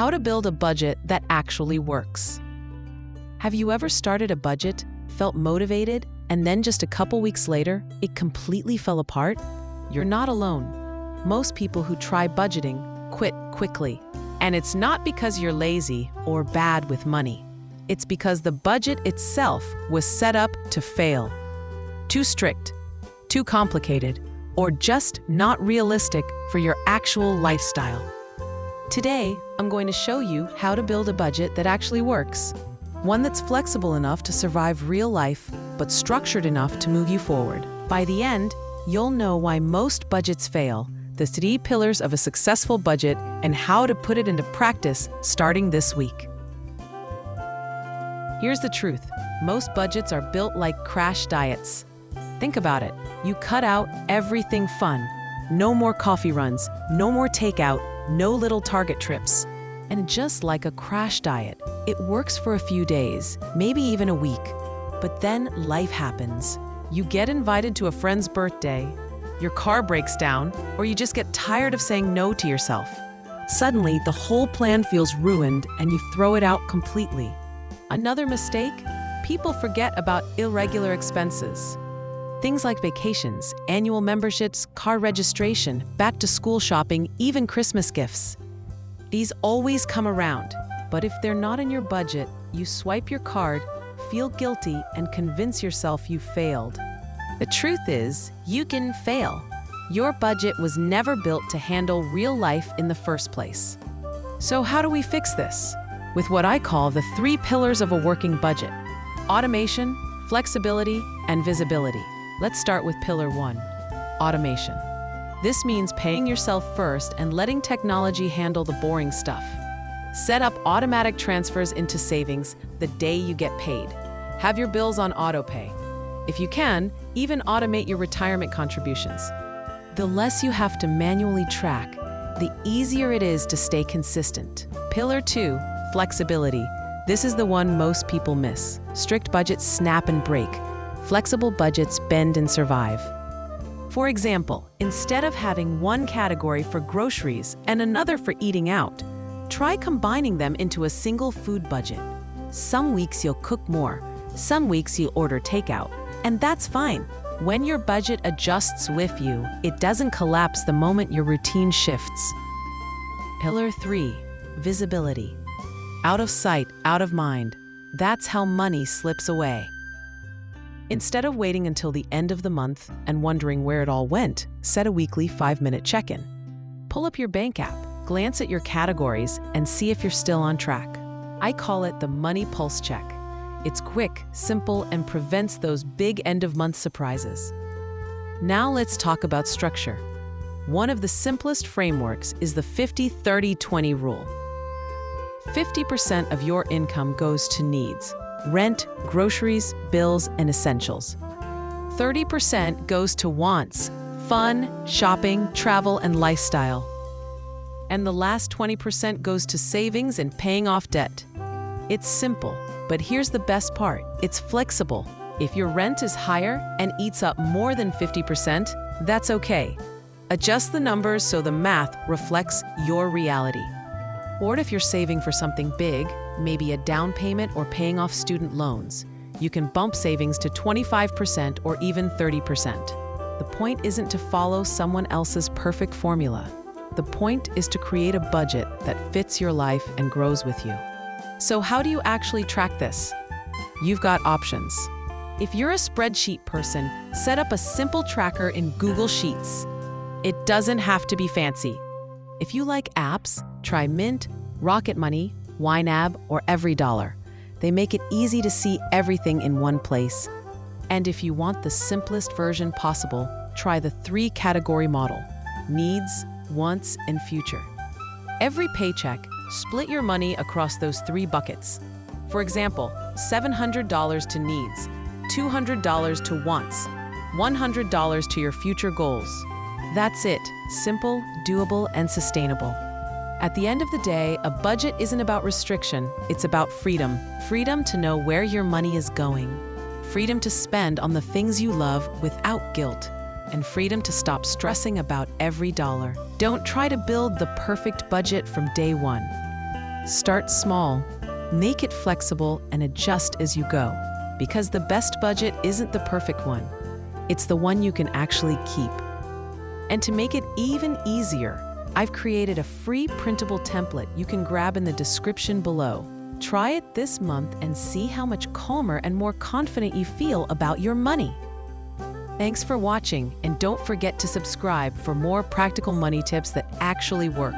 how to build a budget that actually works. Have you ever started a budget, felt motivated, and then just a couple weeks later, it completely fell apart? You're not alone. Most people who try budgeting quit quickly. And it's not because you're lazy or bad with money. It's because the budget itself was set up to fail. Too strict, too complicated, or just not realistic for your actual lifestyle. Today, I'm going to show you how to build a budget that actually works. One that's flexible enough to survive real life, but structured enough to move you forward. By the end, you'll know why most budgets fail, the 3 pillars of a successful budget, and how to put it into practice starting this week. Here's the truth. Most budgets are built like crash diets. Think about it. You cut out everything fun. No more coffee runs, no more takeout, no little Target trips. And just like a crash diet, it works for a few days, maybe even a week. But then life happens. You get invited to a friend's birthday, your car breaks down, or you just get tired of saying no to yourself. Suddenly, the whole plan feels ruined and you throw it out completely. Another mistake? People forget about irregular expenses. Things like vacations, annual memberships, car registration, back-to-school shopping, even Christmas gifts. These always come around, but if they're not in your budget, you swipe your card, feel guilty, and convince yourself you failed. The truth is, you can fail. Your budget was never built to handle real life in the first place. So how do we fix this? With what I call the 3 pillars of a working budget: automation, flexibility, and visibility. Let's start with pillar 1, automation. This means paying yourself first and letting technology handle the boring stuff. Set up automatic transfers into savings the day you get paid. Have your bills on autopay. If you can, even automate your retirement contributions. The less you have to manually track, the easier it is to stay consistent. Pillar 2, flexibility. This is the one most people miss. Strict budgets snap and break. Flexible budgets bend and survive. For example, instead of having one category for groceries and another for eating out, try combining them into a single food budget. Some weeks you'll cook more, some weeks you'll order takeout, and that's fine. When your budget adjusts with you, it doesn't collapse the moment your routine shifts. Pillar 3, visibility. Out of sight, out of mind. That's how money slips away. Instead of waiting until the end of the month and wondering where it all went, set a weekly 5-minute check-in. Pull up your bank app, glance at your categories, and see if you're still on track. I call it the Money Pulse Check. It's quick, simple, and prevents those big end-of-month surprises. Now let's talk about structure. One of the simplest frameworks is the 50-30-20 rule. 50% of your income goes to needs: rent, groceries, bills, and essentials. 30% goes to wants: fun, shopping, travel, and lifestyle. And the last 20% goes to savings and paying off debt. It's simple, but here's the best part. It's flexible. If your rent is higher and eats up more than 50%, that's okay. Adjust the numbers so the math reflects your reality. Or if you're saving for something big, maybe a down payment or paying off student loans, you can bump savings to 25% or even 30%. The point isn't to follow someone else's perfect formula. The point is to create a budget that fits your life and grows with you. So how do you actually track this? You've got options. If you're a spreadsheet person, set up a simple tracker in Google Sheets. It doesn't have to be fancy. If you like apps, try Mint, Rocket Money, YNAB, or EveryDollar. They make it easy to see everything in one place. And if you want the simplest version possible, try the 3-category model: needs, wants, and future. Every paycheck, split your money across those 3 buckets. For example, $700 to needs, $200 to wants, $100 to your future goals. That's it. Simple, doable, and sustainable. At the end of the day, a budget isn't about restriction, it's about freedom. Freedom to know where your money is going. Freedom to spend on the things you love without guilt. And freedom to stop stressing about every dollar. Don't try to build the perfect budget from day one. Start small, make it flexible, and adjust as you go. Because the best budget isn't the perfect one, it's the one you can actually keep. And to make it even easier, I've created a free printable template you can grab in the description below. Try it this month and see how much calmer and more confident you feel about your money. Thanks for watching, and don't forget to subscribe for more practical money tips that actually work.